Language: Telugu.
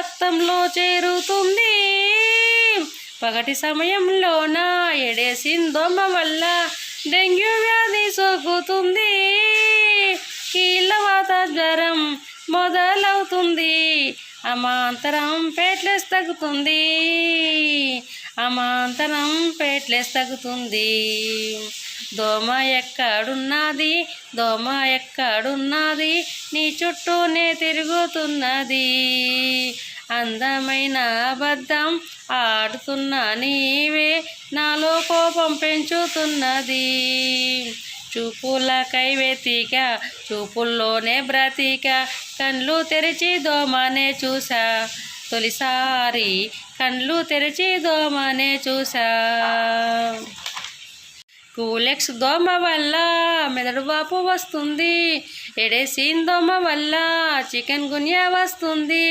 రక్తంలో చేరుతుంది. పగటి సమయంలోన ఎడేసిన దోమ వల్ల డెంగ్యూ వ్యాధి సోకుతుంది. కీళ్ళవాత జ్వరం మొదలవుతుంది. అమాంతరం ప్లేట్లెట్స్ తగ్గుతుంది. అమాంతరం ప్లేట్లెట్స్ తగ్గుతుంది. దోమ ఎక్కడున్నది, దోమ ఎక్కడున్నది, నీ చుట్టూనే తిరుగుతున్నది. అందమైన అబద్ధం ఆడుతున్నా నీవే, నాలో కోపం పెంచుతున్నది. చూపులకై వెతిక, చూపుల్లోనే బ్రతిక, కళ్ళు తెరిచి దోమనే చూసా తొలిసారి, కళ్ళు తెరిచి దోమనే చూసా. కూలెక్స్ దోమ వల్ల మెదడు వాపు వస్తుంది. ఎడేసిన దోమ వల్ల చికెన్ గున్యా వస్తుంది.